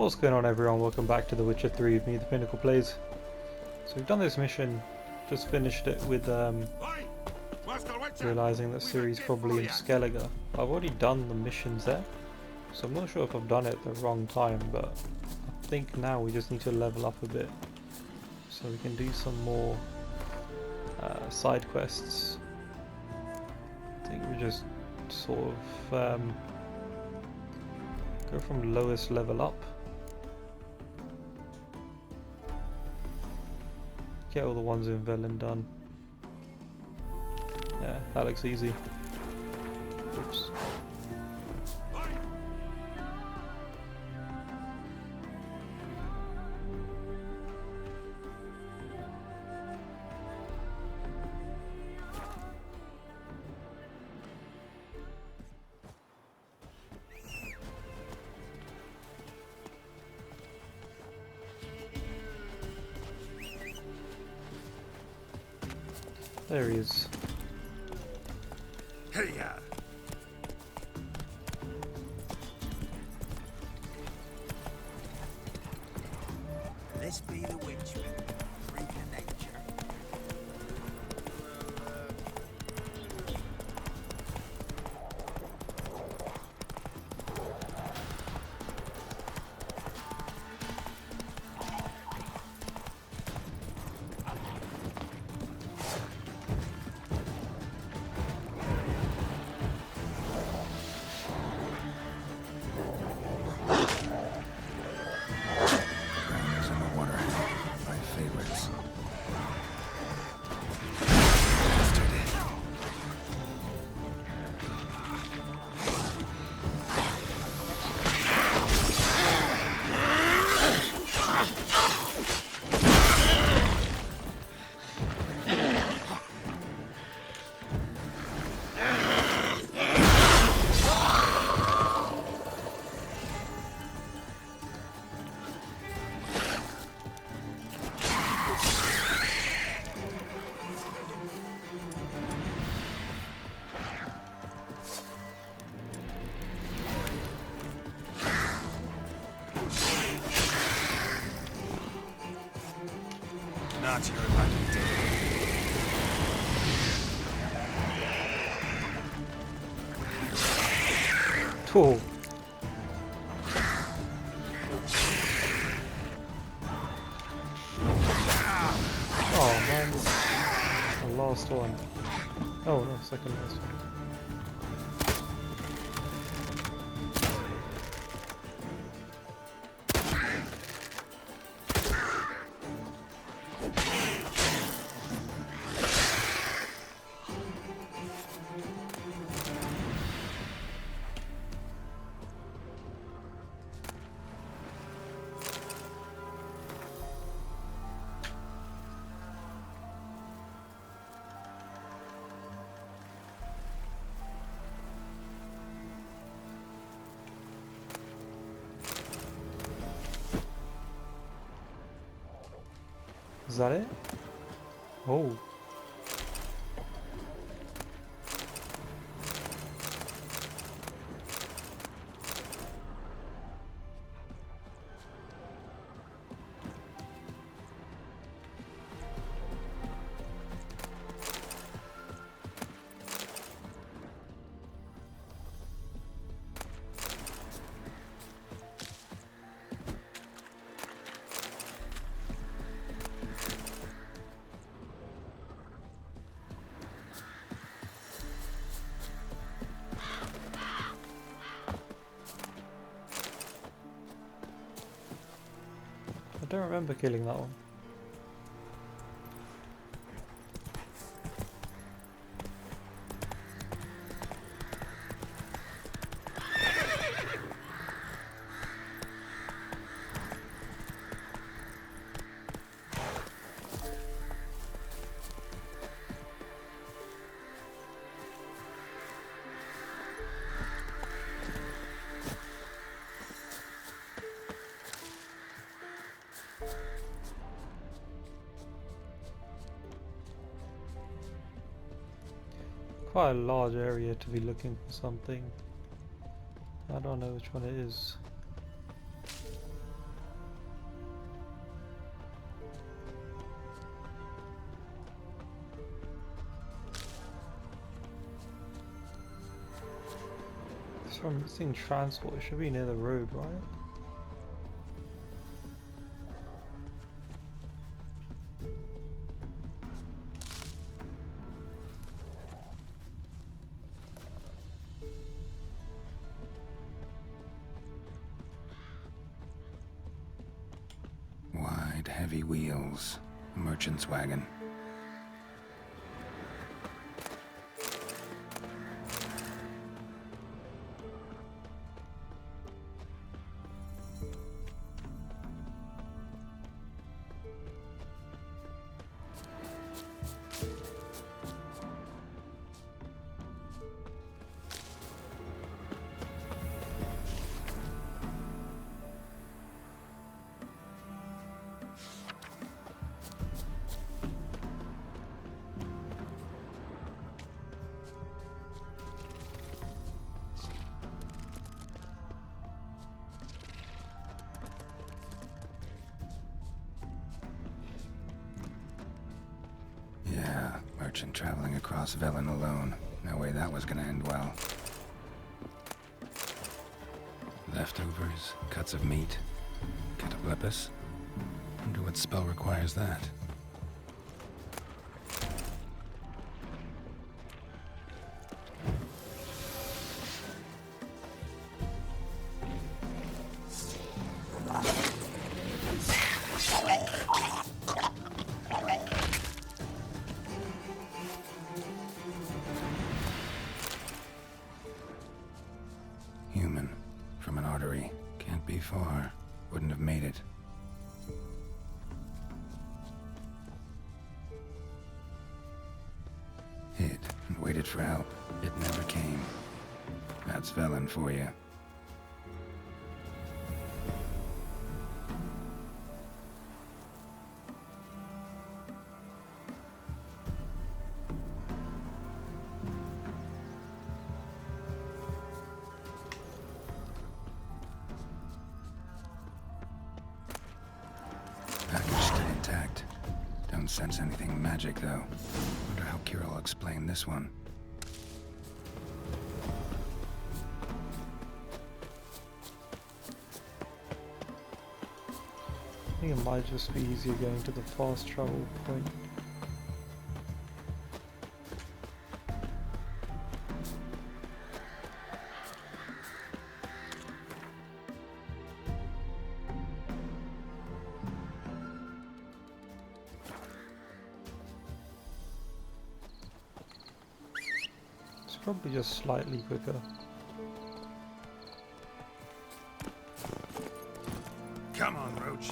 What's going on, everyone? Welcome back to The Witcher 3 with me, The Pinnacle Plays. So we've done this mission, just finished it with realising that Ciri's probably in Skellige. I've already done the missions there, so I'm not sure if I've done it at the wrong time, but I think now we just need to level up a bit so we can do some more side quests. I think we just sort of go from lowest level up. Get all the ones in Velen done. Yeah, that looks easy. Oops. There he is. Hey, yeah. This be the Witchman, freak of nature. Not your lucky day. Oh. Oh man, the last one. Oh no, second last one. Is that it? Oh. I don't remember killing that one. Quite a large area to be looking for something. I don't know which one it is. from missing transport. It should be near the road, right? Wide, heavy wheels. A merchant's wagon. Yeah, merchant traveling across Velen alone. No way that was gonna end well. Leftovers, cuts of meat, cataplepis. Wonder what spell requires that. Human. From an artery. Can't be far. Wouldn't have made it. Hid and waited for help. It never came. That's Velen for you. Package still intact. Don't sense anything magic, though. Wonder how Kira will explain this one. I think it might just be easier going to the fast travel point. It's probably just slightly quicker. Come on, Roach.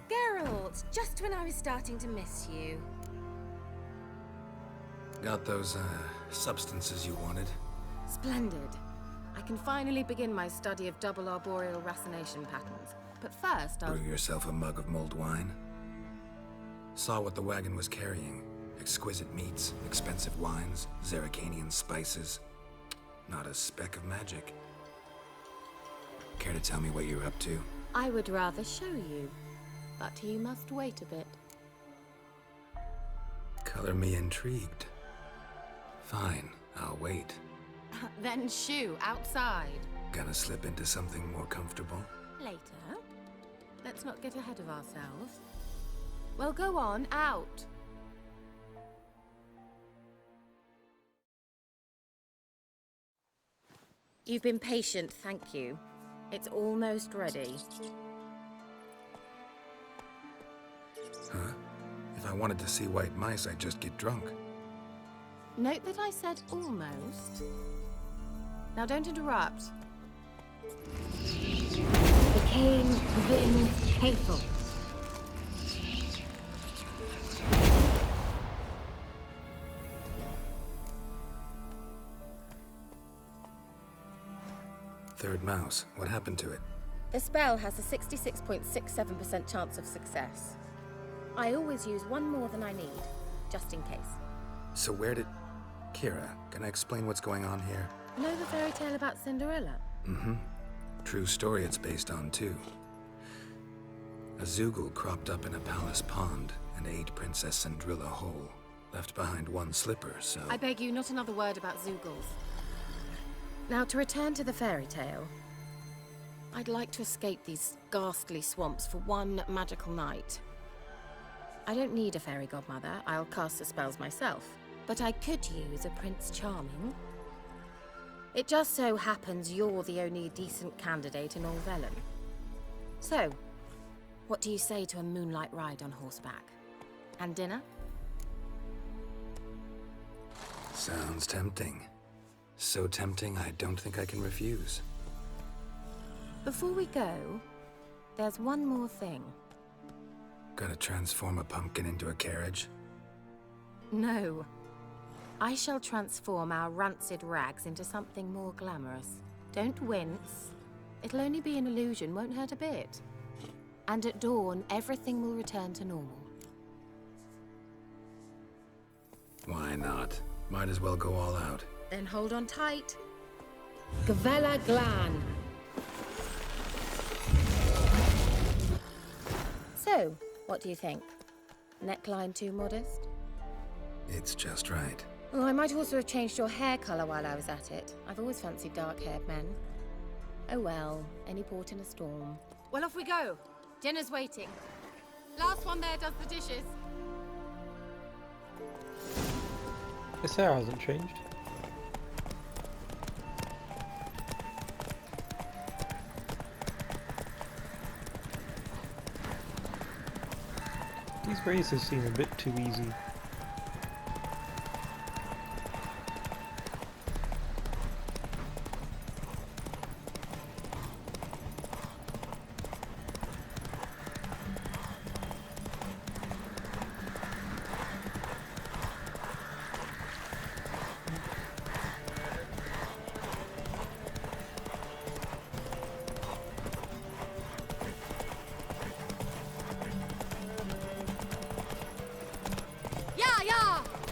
Geralt, just when I was starting to miss you. Got those, substances you wanted? Splendid. I can finally begin my study of double arboreal racination patterns. But first, I'll... Brew yourself a mug of mulled wine? Saw what the wagon was carrying. Exquisite meats, expensive wines, Zerrikanian spices. Not a speck of magic. Care to tell me what you're up to? I would rather show you. But you must wait a bit. Color me intrigued. Fine, I'll wait. Then shoo, outside. Gonna slip into something more comfortable? Later. Let's not get ahead of ourselves. Well, go on, out. You've been patient, thank you. It's almost ready. Huh? If I wanted to see white mice, I'd just get drunk. Note that I said almost. Now don't interrupt. Became Vin Hathel. Third mouse. What happened to it? The spell has a 66.67% chance of success. I always use one more than I need, just in case. So where did... Kira, can I explain what's going on here? Know the fairy tale about Cinderella? Mm-hmm. True story it's based on, too. A Zoogle cropped up in a palace pond and ate Princess Cinderella whole. Left behind one slipper, so... I beg you, not another word about Zoogles. Now, to return to the fairy tale, I'd like to escape these ghastly swamps for one magical night. I don't need a fairy godmother, I'll cast the spells myself. But I could use a Prince Charming. It just so happens you're the only decent candidate in all Velen. So, what do you say to a moonlight ride on horseback? And dinner? Sounds tempting. So tempting, I don't think I can refuse. Before we go, there's one more thing. Gotta transform a pumpkin into a carriage? No. I shall transform our rancid rags into something more glamorous. Don't wince. It'll only be an illusion, won't hurt a bit. And at dawn, everything will return to normal. Why not? Might as well go all out. Then hold on tight. Gavella Glan. So, what do you think? Neckline too modest? It's just right. Oh, I might also have changed your hair colour while I was at it. I've always fancied dark-haired men. Oh well, any port in a storm. Well, off we go. Dinner's waiting. Last one there does the dishes. His hair hasn't changed. These races seem a bit too easy.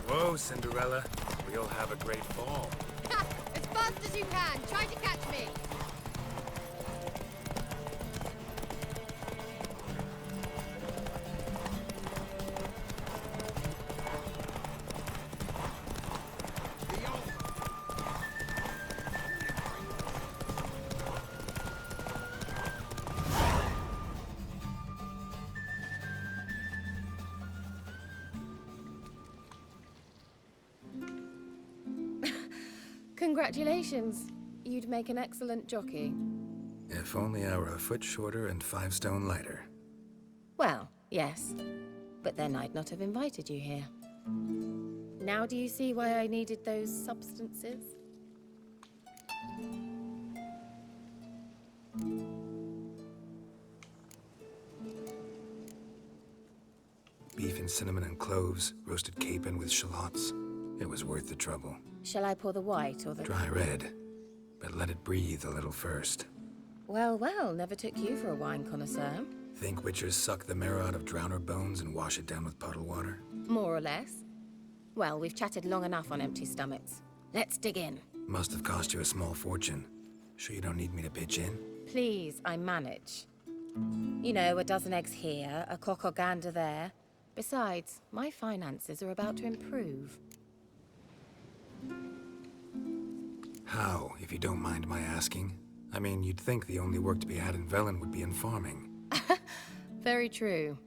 Whoa, Cinderella. We'll have a great fall. As fast as you can. Try to catch me. Congratulations. You'd make an excellent jockey. If only I were a foot shorter and 5 stone lighter. Well, yes. But then I'd not have invited you here. Now do you see why I needed those substances? Beef and cinnamon and cloves, roasted capon with shallots. It was worth the trouble. Shall I pour the white or the... Dry red, but let it breathe a little first. Well, well, never took you for a wine connoisseur. Think witchers suck the marrow out of drowner bones and wash it down with puddle water? More or less. Well, we've chatted long enough on empty stomachs. Let's dig in. Must have cost you a small fortune. Sure you don't need me to pitch in? Please, I manage. You know, a dozen eggs here, a cock or gander there. Besides, my finances are about to improve. How, if you don't mind my asking? I mean, you'd think the only work to be had in Velen would be in farming. Very true.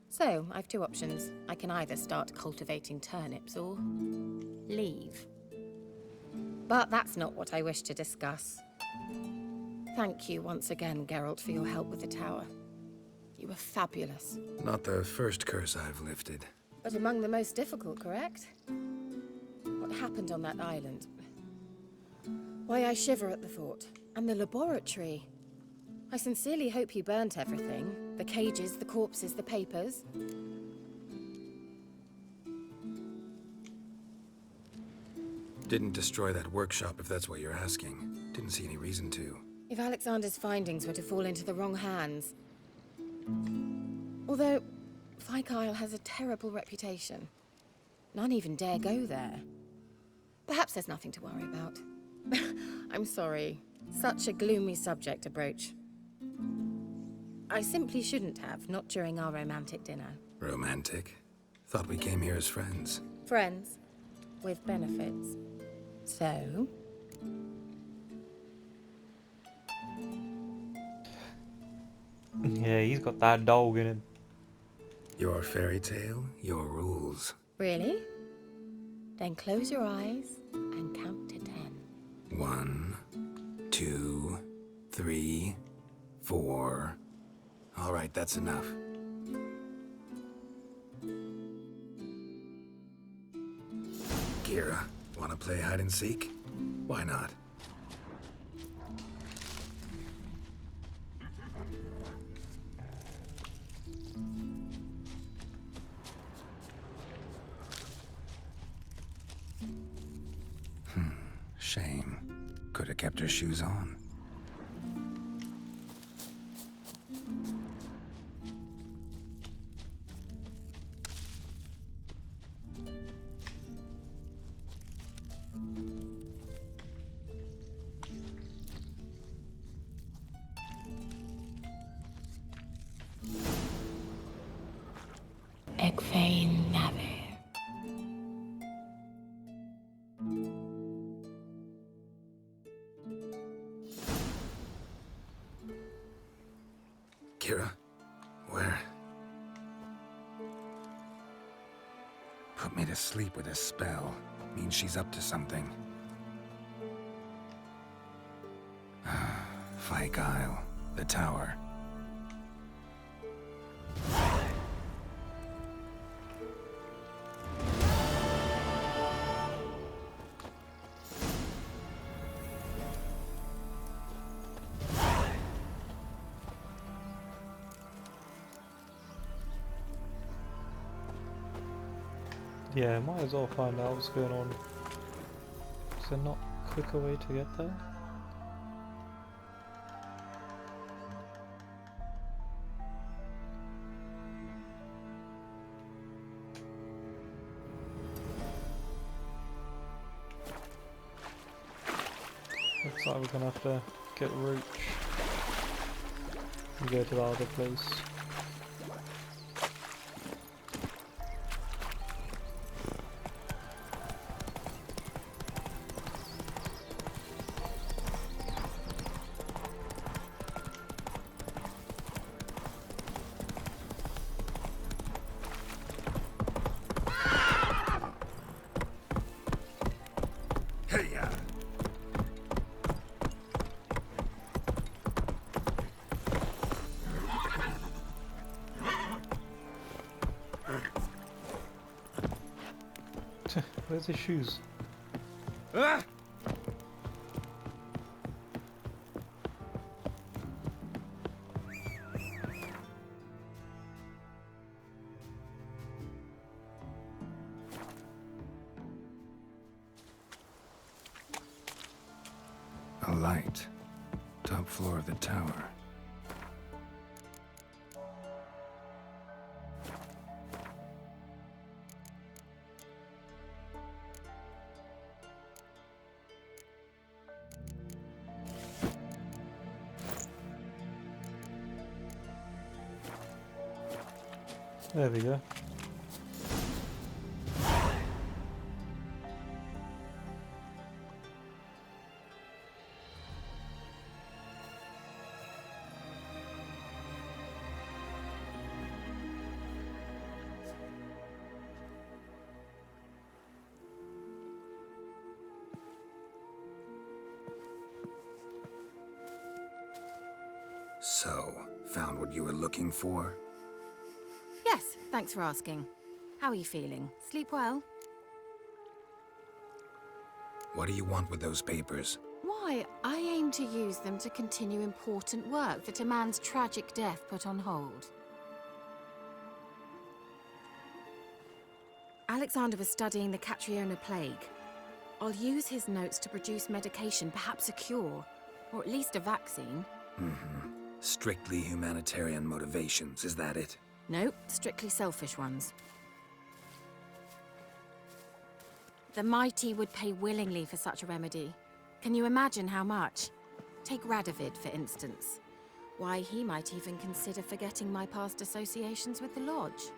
So, I've two options. I can either start cultivating turnips or leave. But that's not what I wish to discuss. Thank you once again, Geralt, for your help with the tower. You were fabulous. Not the first curse I've lifted. But among the most difficult, correct? What happened on that island? Why, I shiver at the thought. And the laboratory. I sincerely hope you burnt everything. The cages, the corpses, the papers. Didn't destroy that workshop, if that's what you're asking. Didn't see any reason to. If Alexander's findings were to fall into the wrong hands... Although, Fyke Isle has a terrible reputation. None even dare go there. Perhaps there's nothing to worry about. I'm sorry. Such a gloomy subject to broach. I simply shouldn't have, not during our romantic dinner. Romantic? Thought we came here as friends. Friends. With benefits. So? Yeah, he's got that dog in him. Your fairy tale, your rules. Really? Then close your eyes and count to 10. 1, 2, 3, 4. All right, that's enough. Kira, wanna play hide and seek? Why not? Shame. Could have kept her shoes on. Egfain Nave. Kira, where? Put me to sleep with a spell. Means she's up to something. Fyke Isle, the tower. Yeah, might as well find out what's going on. Is there not a quicker way to get there? Looks like we're gonna have to get Roach and go to the other place. Hey-ya! Where's his shoes? Ah! A light. Top floor of the tower. There we go. So, found what you were looking for? Yes, thanks for asking. How are you feeling? Sleep well? What do you want with those papers? Why, I aim to use them to continue important work that a man's tragic death put on hold. Alexander was studying the Catriona plague. I'll use his notes to produce medication, perhaps a cure, or at least a vaccine. Strictly humanitarian motivations, is that it? No, strictly selfish ones. The mighty would pay willingly for such a remedy. Can you imagine how much? Take Radovid, for instance. Why, he might even consider forgetting my past associations with the Lodge.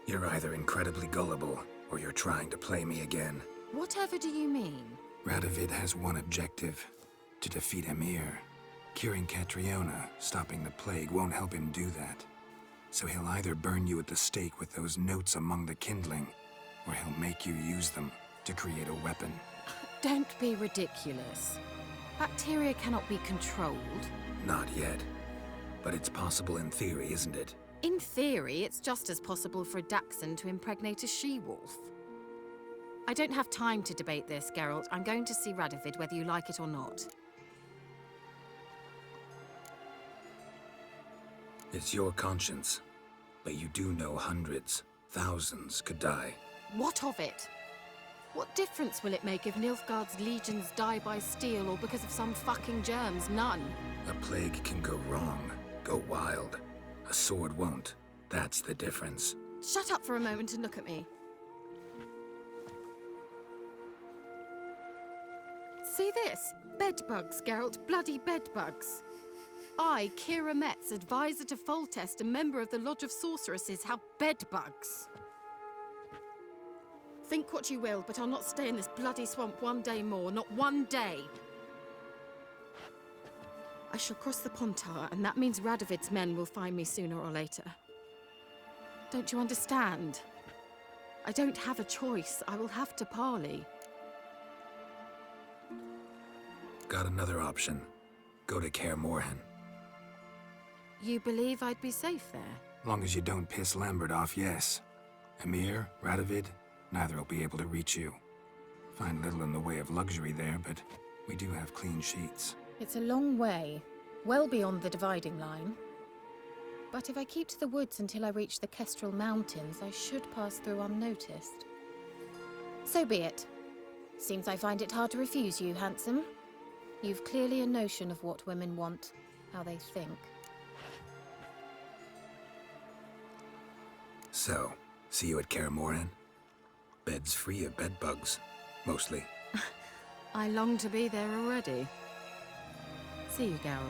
You're either incredibly gullible, or you're trying to play me again. Whatever do you mean? Radovid has one objective: to defeat Emhyr. Curing Catriona, stopping the plague, won't help him do that. So he'll either burn you at the stake with those notes among the kindling, or he'll make you use them to create a weapon. Don't be ridiculous. Bacteria cannot be controlled. Not yet. But it's possible in theory, isn't it? In theory, it's just as possible for a Dachshund to impregnate a she-wolf. I don't have time to debate this, Geralt. I'm going to see Radovid whether you like it or not. It's your conscience. But you do know hundreds, thousands could die. What of it? What difference will it make if Nilfgaard's legions die by steel or because of some fucking germs? None. A plague can go wrong, go wild. A sword won't. That's the difference. Shut up for a moment and look at me. See this? Bedbugs, Geralt. Bloody bedbugs. I, Kira Metz, advisor to Foltest, a member of the Lodge of Sorceresses, have bedbugs. Think what you will, but I'll not stay in this bloody swamp one day more. Not one day. I shall cross the Pontar, and that means Radovid's men will find me sooner or later. Don't you understand? I don't have a choice. I will have to parley. Got another option. Go to Kaer Morhen. You believe I'd be safe there? Long as you don't piss Lambert off, yes. Emhyr, Radovid, neither will be able to reach you. Find little in the way of luxury there, but we do have clean sheets. It's a long way, well beyond the dividing line. But if I keep to the woods until I reach the Kestrel Mountains, I should pass through unnoticed. So be it. Seems I find it hard to refuse you, handsome. You've clearly a notion of what women want, how they think. So, see you at Kaer Morhen? Beds free of bedbugs, mostly. I long to be there already. See you, Geralt.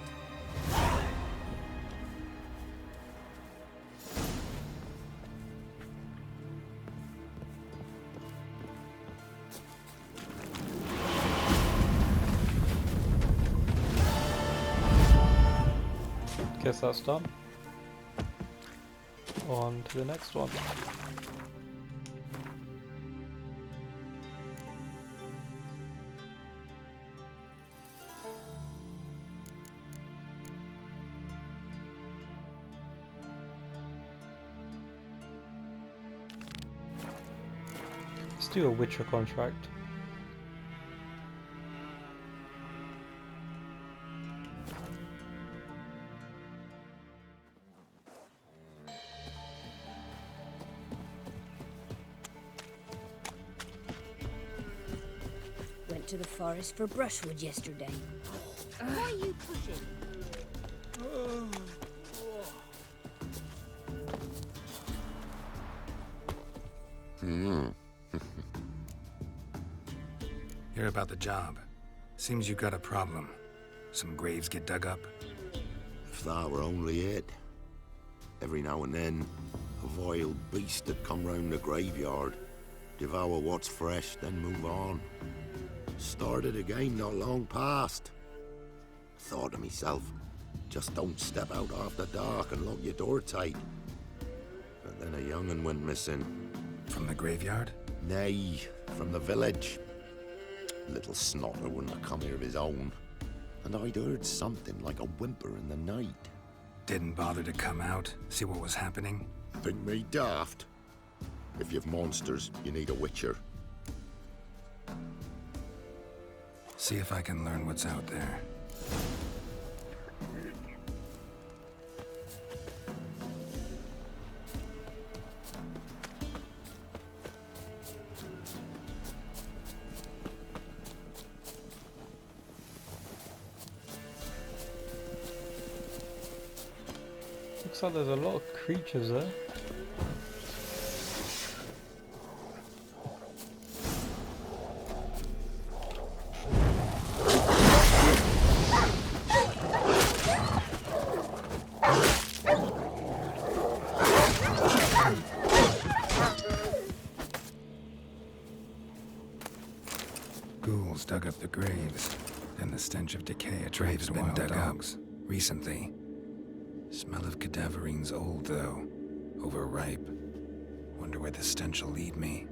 Guess that's done. On to the next one. Let's do a Witcher contract. Went to the forest for brushwood yesterday. Why are you pushing? Hear about the job. Seems you got a problem. Some graves get dug up. If that were only it. Every now and then, a vile beast would come round the graveyard, devour what's fresh, then move on. Started again not long past. Thought to myself, just don't step out after dark and lock your door tight. But then a young'un went missing. From the graveyard? Nay, from the village. Little snotter wouldn't have come here of his own. And I'd heard something like a whimper in the night. Didn't bother to come out, see what was happening? Think me daft? If you've monsters, you need a witcher. See if I can learn what's out there. Looks like there's a lot of creatures there. Ghouls dug up the graves, and the stench of decay attracted wild dogs. Recently. Smell of cadaverines old, though. Overripe. Wonder where the stench will lead me.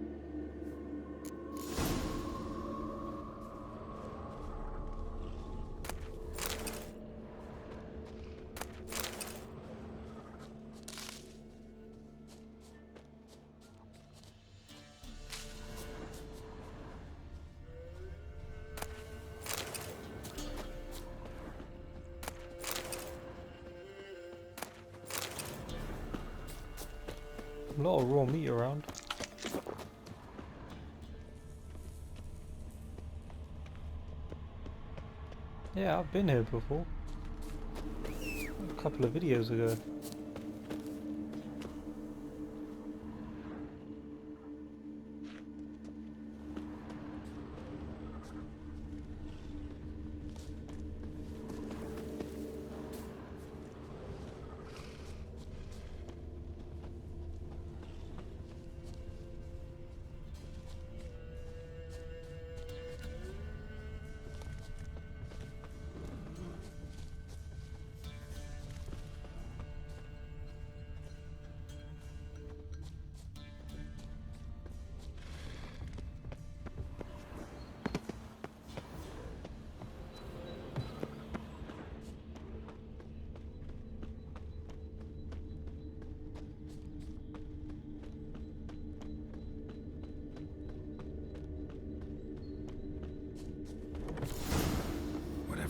A lot of raw meat around. Yeah, I've been here before. A couple of videos ago.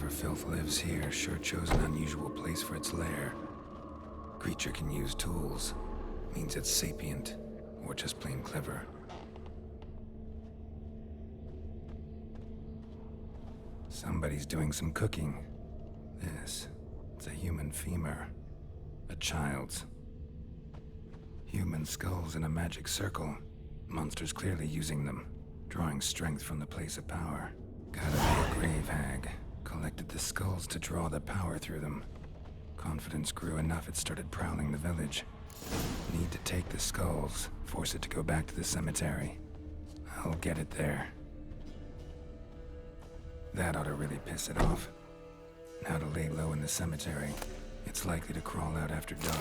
Filth lives here sure chose an unusual place for its lair. Creature can use tools. Means it's sapient, or just plain clever. Somebody's doing some cooking. It's a human femur. A child's. Human skulls in a magic circle. Monsters clearly using them. Drawing strength from the place of power. Gotta be a grave hag. Collected the skulls to draw the power through them. Confidence grew enough it started prowling the village. Need to take the skulls, force it to go back to the cemetery. I'll get it there. That ought to really piss it off. Now to lay low in the cemetery. It's likely to crawl out after dark.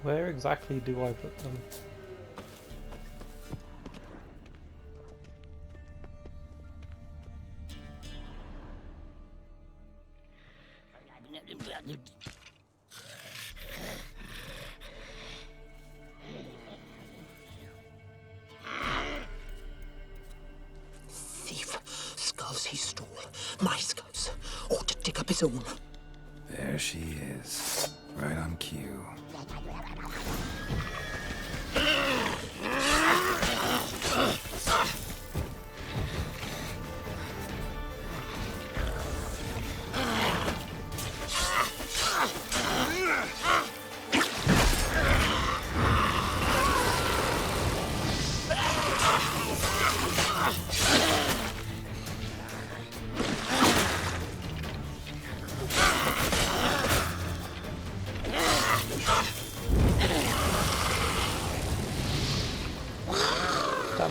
Where exactly do I put them? Thief. Skulls he stole. My skulls. Ought to dig up his own. There she is. Right on cue.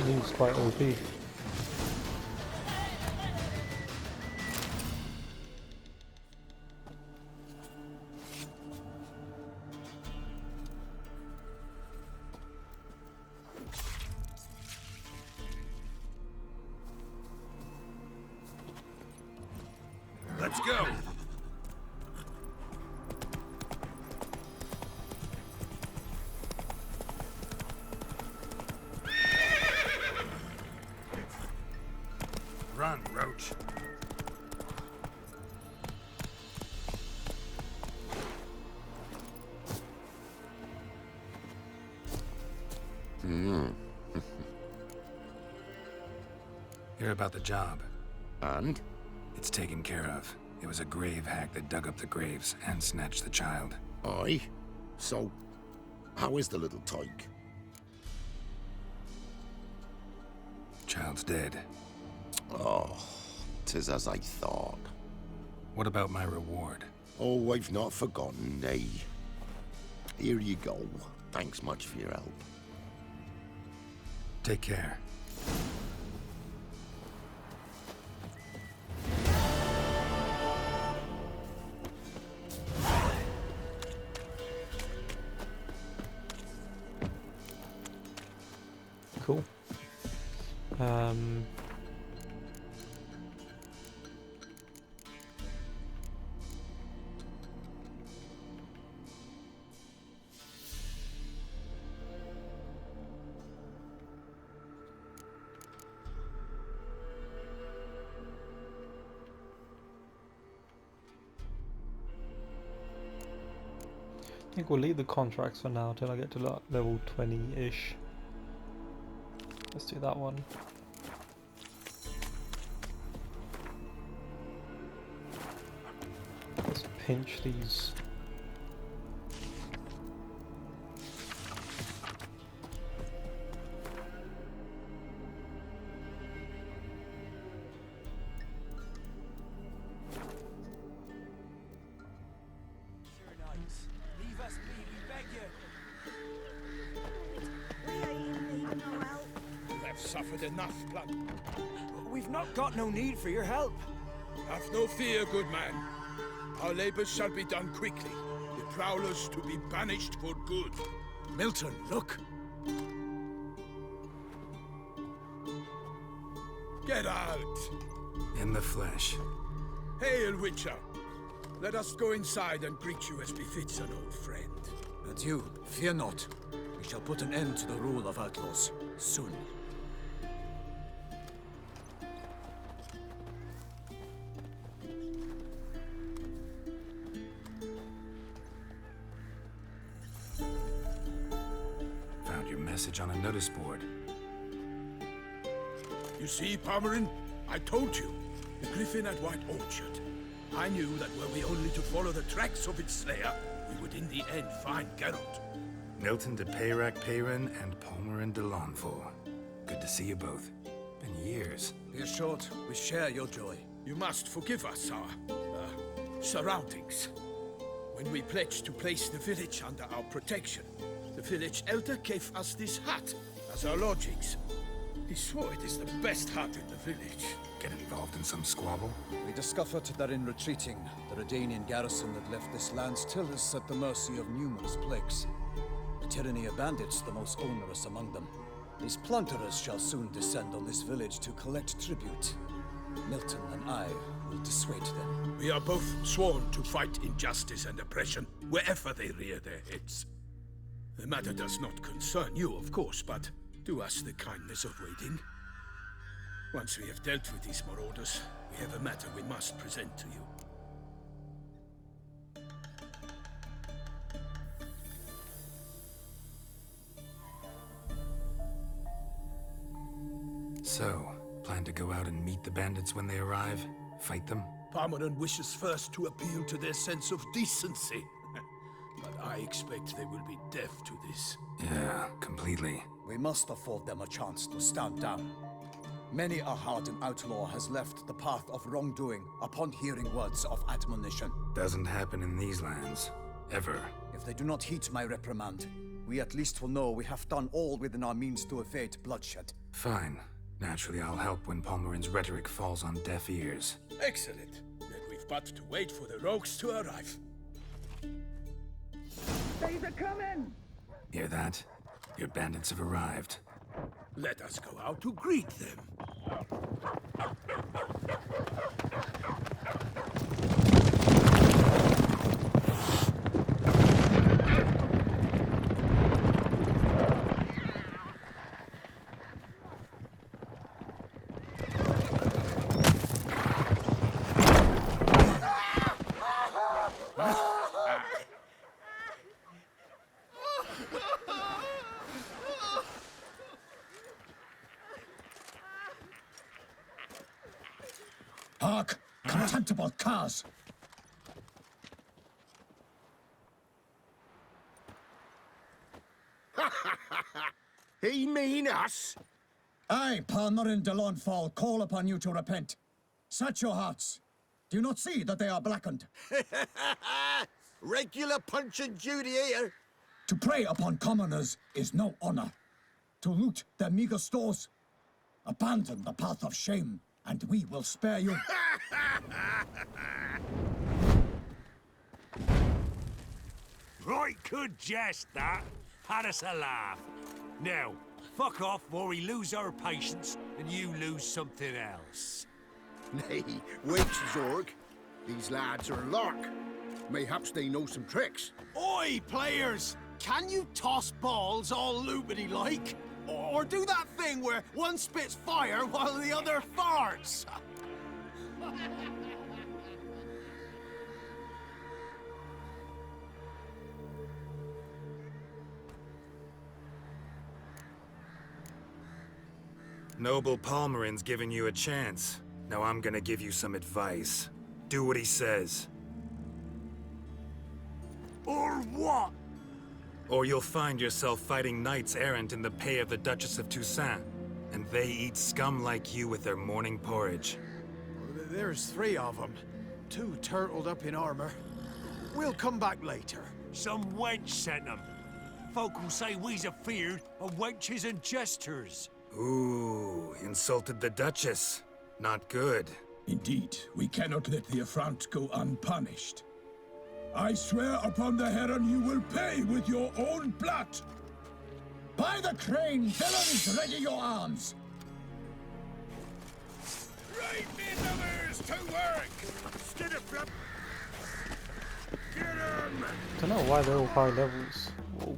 He's quite OP. Let's go! Run, Roach. Hear about the job. And? It's taken care of. It was a grave hack that dug up the graves and snatched the child. Aye. So, how is the little tyke? Child's dead. Oh, 'tis as I thought. What about my reward? Oh, I've not forgotten, nay. Here you go. Thanks much for your help. Take care. Cool. I think we'll leave the contracts for now till I get to like level 20-ish. Let's do that one. Let's pinch these. Leave us be, we beg you. We ain't need no help. You have suffered enough, blood. We've not got no need for your help. Have no fear, good man. Our labors shall be done quickly. The prowlers to be banished for good. Milton, look! Get out! In the flesh. Hail, Witcher! Let us go inside and greet you as befits an old friend. Adieu, fear not. We shall put an end to the rule of outlaws, soon. Found your message on a notice board. You see, Palmerin? I told you. The griffin at White Orchard. I knew that were we only to follow the tracks of its slayer, we would in the end find Geralt. Milton de Peyrac Peyran and Palmerin de Lawnful. Good to see you both. Been years. Be assured, we share your joy. You must forgive us our surroundings. When we pledged to place the village under our protection, the village elder gave us this hut as our lodgings. He swore it is the best hut in the village. Get involved in some squabble? We discovered that in retreating, the Redanian garrison that left this land still is at the mercy of numerous plagues. The tyranny of bandits the most onerous among them. These plunderers shall soon descend on this village to collect tribute. Milton and I will dissuade them. We are both sworn to fight injustice and oppression wherever they rear their heads. The matter does not concern you, of course, but do us the kindness of waiting. Once we have dealt with these marauders, we have a matter we must present to you. So, plan to go out and meet the bandits when they arrive? Fight them? Palmerin wishes first to appeal to their sense of decency. But I expect they will be deaf to this. Yeah, completely. We must afford them a chance to stand down. Many a hardened outlaw has left the path of wrongdoing upon hearing words of admonition. Doesn't happen in these lands. Ever. If they do not heed my reprimand, we at least will know we have done all within our means to evade bloodshed. Fine. Naturally, I'll help when Palmerin's rhetoric falls on deaf ears. Excellent. Then we've but to wait for the rogues to arrive. They're coming! Hear that? Your bandits have arrived. Let us go out to greet them. Hark! Contemptible curs! He mean us? I, Palmerin de Launfal, call upon you to repent. Set your hearts. Do you not see that they are blackened? Regular punch and duty here. To prey upon commoners is no honor. To loot their meager stores, abandon the path of shame, and we will spare you. Right good jest, that. Had us a laugh. Now, fuck off before we lose our patience and you lose something else. Nay, wait, Zorg. These lads are lark. Mayhaps they know some tricks. Oi, players! Can you toss balls all loopity-like? Or do that thing where one spits fire while the other farts? Noble Palmerin's giving you a chance. Now I'm gonna give you some advice. Do what he says. Or what? Or you'll find yourself fighting knights errant in the pay of the Duchess of Toussaint. And they eat scum like you with their morning porridge. There's 3 of them. 2 turtled up in armor. We'll come back later. Some wench sent them. Folk will say we's afeard of wenches and jesters. Ooh, insulted the Duchess. Not good. Indeed, we cannot let the affront go unpunished. I swear upon the Heron you will pay with your own blood! By the crane, villains, ready your arms! Right, me numbers, to work! Skid it from... Get 'em! Don't know why they're all high levels. Whoa.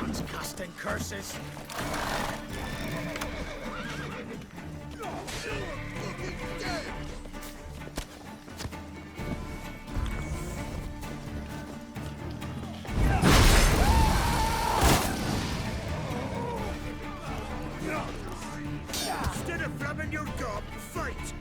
It's casting curses. Instead of flamming your gob, fight!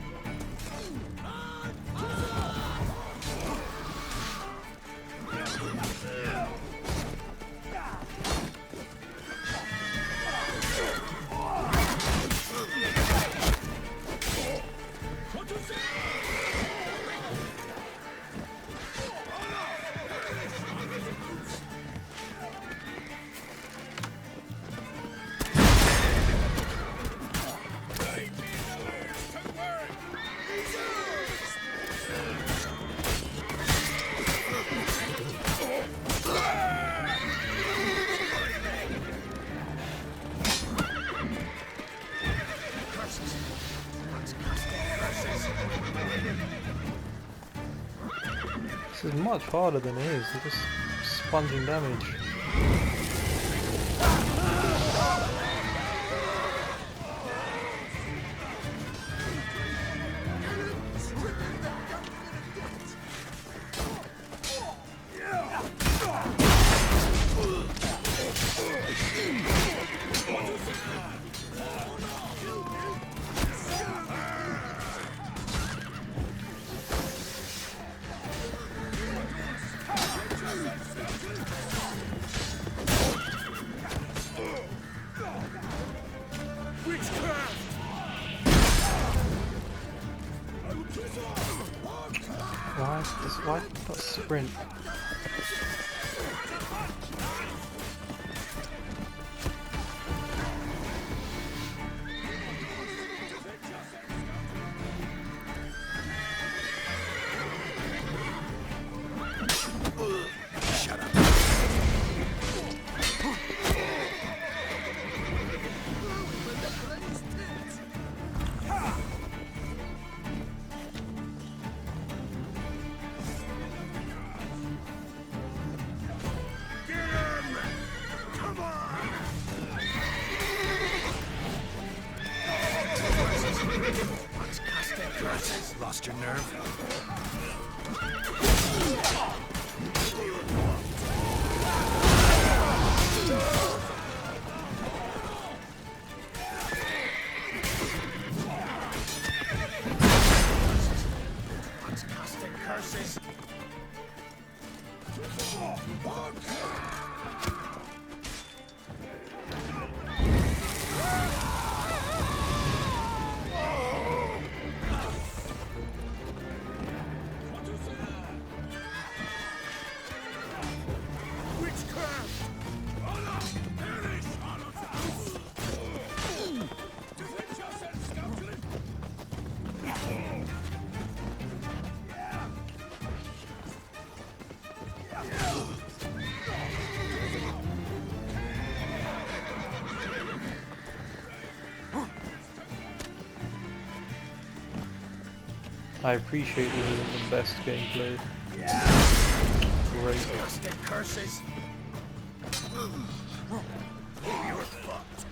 This is much harder than it is. They're just sponging damage. Why did I not sprint? Shut up. Lost your nerve? Casting curses. I appreciate this isn't the best gameplay. Great. Casting curses. You're fucked.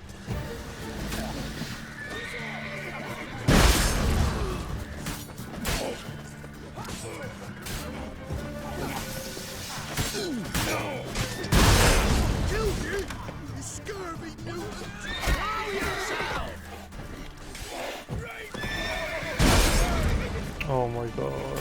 Kill you, you scurvy mutant! Allow yourself! Oh my god.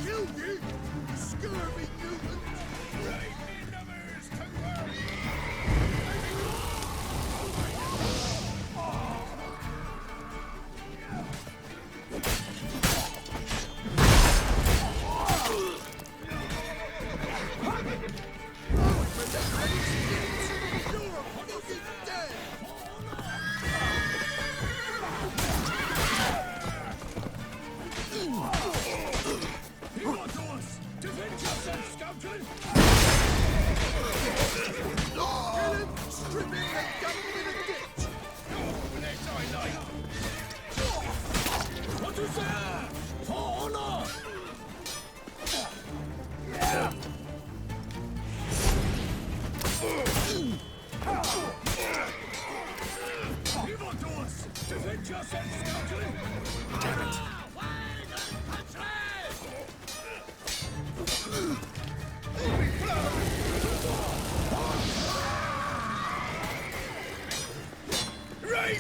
Kill you, you scurvy mutant!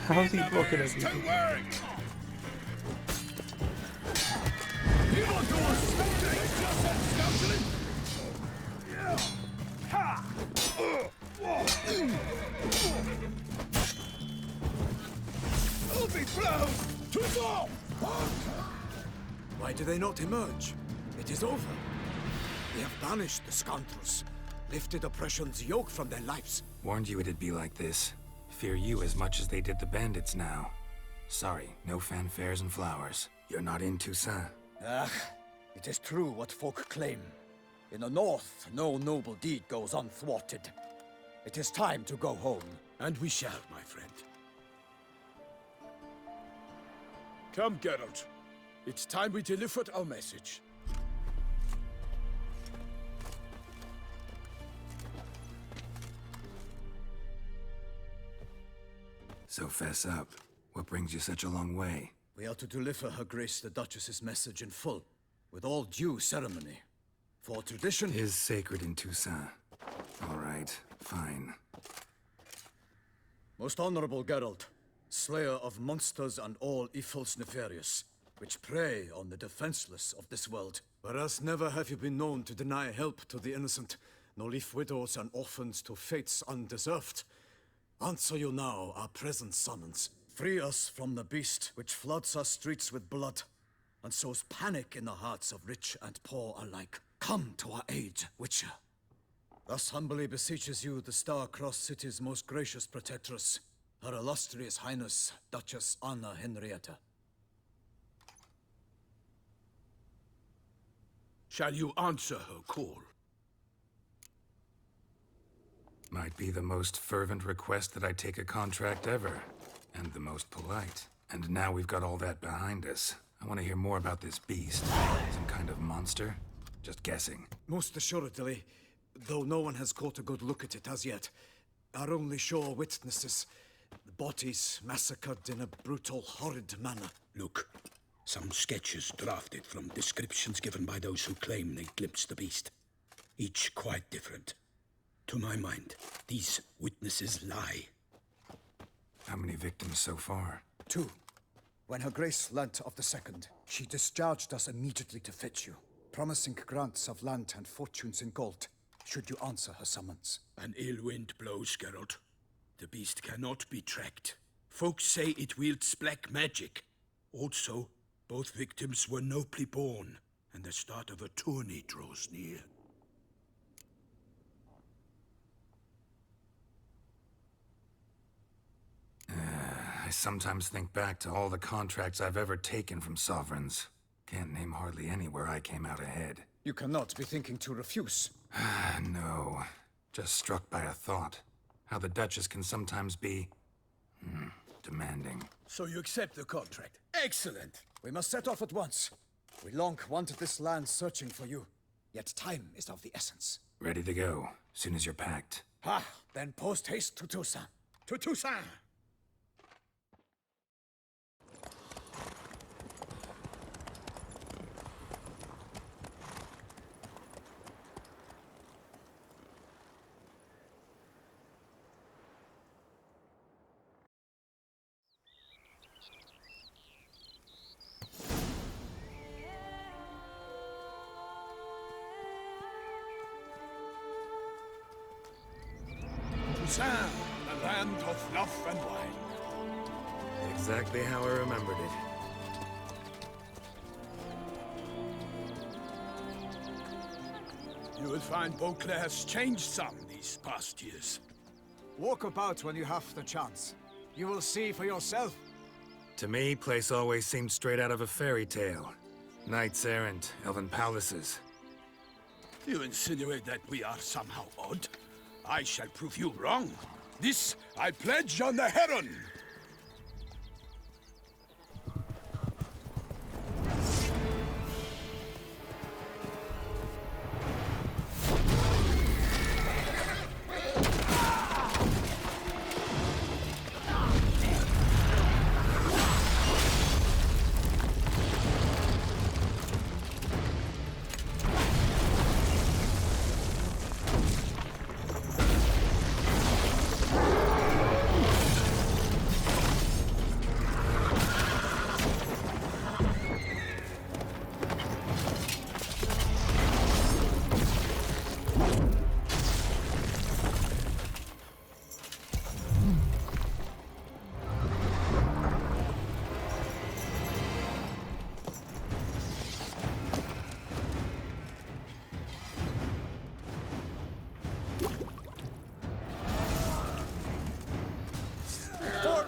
How's he blocking everything? Why do they not emerge? It is over. They have banished the scoundrels, lifted oppression's yoke from their lives. Warned you it'd be like this. Fear you as much as they did the bandits now. Sorry, no fanfares and flowers. You're not in Toussaint. Ah, it is true what folk claim. In the north, no noble deed goes unthwarted. It is time to go home. And we shall, my friend. Come, Geralt. It's time we delivered our message. So fess up. What brings you such a long way? We are to deliver Her Grace the Duchess's message in full, with all due ceremony. For tradition Is sacred in Toussaint. All right, fine. Most honorable Geralt, slayer of monsters and all evils nefarious, which prey on the defenseless of this world. Whereas never have you been known to deny help to the innocent, nor leave widows and orphans to fates undeserved. Answer you now our present summons. Free us from the beast which floods our streets with blood, and sows panic in the hearts of rich and poor alike. Come to our aid, Witcher. Thus humbly beseeches you the Star-Crossed City's most gracious protectress, Her Illustrious Highness, Duchess Anna Henrietta. Shall you answer her call? Might be the most fervent request that I take a contract ever, and the most polite. And now we've got all that behind us. I want to hear more about this beast. Some kind of monster? Just guessing. Most assuredly, though no one has caught a good look at it as yet. Our only sure witnesses, the bodies massacred in a brutal, horrid manner. Look, some sketches drafted from descriptions given by those who claim they glimpsed the beast. Each quite different. To my mind, these witnesses lie. How many victims so far? 2. When Her Grace learnt of the second, she discharged us immediately to fetch you, promising grants of land and fortunes in gold, should you answer her summons. An ill wind blows, Geralt. The beast cannot be tracked. Folks say it wields black magic. Also, both victims were nobly born, and the start of a tourney draws near. I sometimes think back to all the contracts I've ever taken from sovereigns. Can't name hardly any where I came out ahead. You cannot be thinking to refuse. No. Just struck by a thought. How the Duchess can sometimes be... demanding. So you accept the contract. Excellent! We must set off at once. We long wanted this land searching for you. Yet time is of the essence. Ready to go, soon as you're packed. Then post haste to Toussaint. To Toussaint! Toussaint, the land of love and wine. Exactly how I remembered it. You will find Beauclair has changed some these past years. Walk about when you have the chance. You will see for yourself. To me, place always seemed straight out of a fairy tale. Knights errant, elven palaces. You insinuate that we are somehow odd? I shall prove you wrong. This I pledge on the Heron!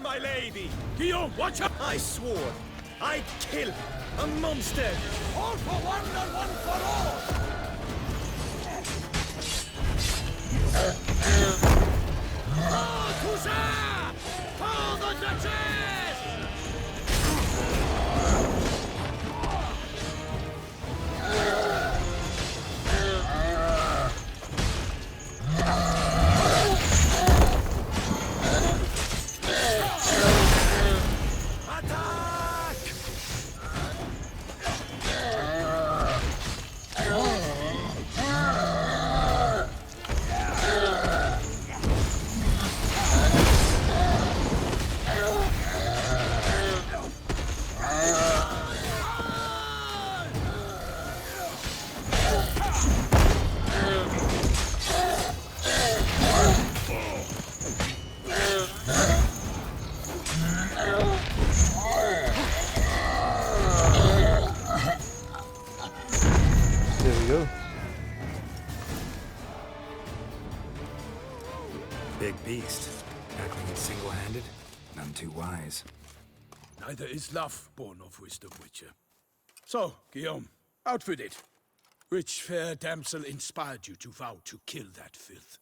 My lady! Guillaume, watch out! I swore I'd kill a monster! All for one and one for all! Oh, Toussaint! For the Duchess! beast. Tackling it single-handed? None too wise. Neither is love born of wisdom, Witcher. So, Guillaume, out with it. Which fair damsel inspired you to vow to kill that filth?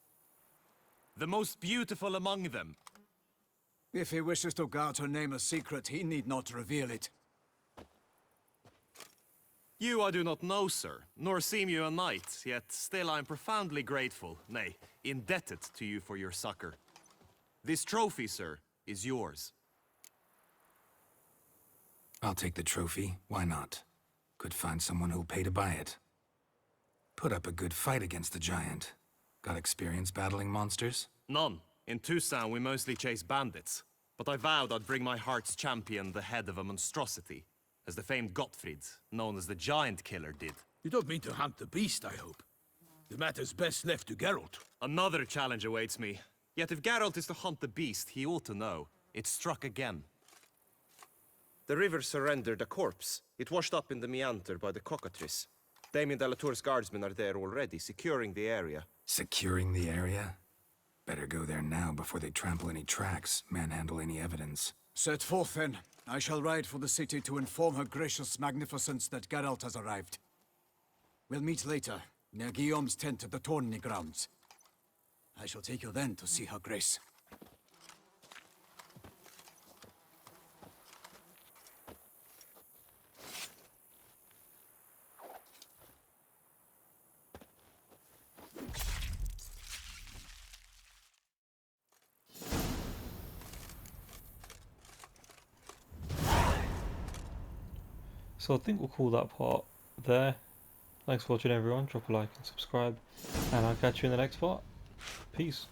The most beautiful among them. If he wishes to guard her name a secret, he need not reveal it. You I do not know, sir, nor seem you a knight, yet still I am profoundly grateful, nay, indebted to you for your succor. This trophy, sir, is yours. I'll take the trophy. Why not? Could find someone who'll pay to buy it. Put up a good fight against the giant. Got experience battling monsters? None. In Toussaint we mostly chase bandits. But I vowed I'd bring my heart's champion the head of a monstrosity, as the famed Gottfried, known as the Giant Killer, did. You don't mean to hunt the beast, I hope. The matter's best left to Geralt. Another challenge awaits me. Yet if Geralt is to hunt the beast, he ought to know. It struck again. The river surrendered a corpse. It washed up in the meander by the cockatrice. Damien de la Tour's guardsmen are there already, securing the area. Securing the area? Better go there now before they trample any tracks, manhandle any evidence. Set forth then. I shall ride for the city to inform her gracious magnificence that Geralt has arrived. We'll meet later, near Guillaume's tent at the Tourney grounds. I shall take you then to see her grace. So I think we'll call that part there. Thanks for watching everyone, drop a like and subscribe, and I'll catch you in the next part. Peace.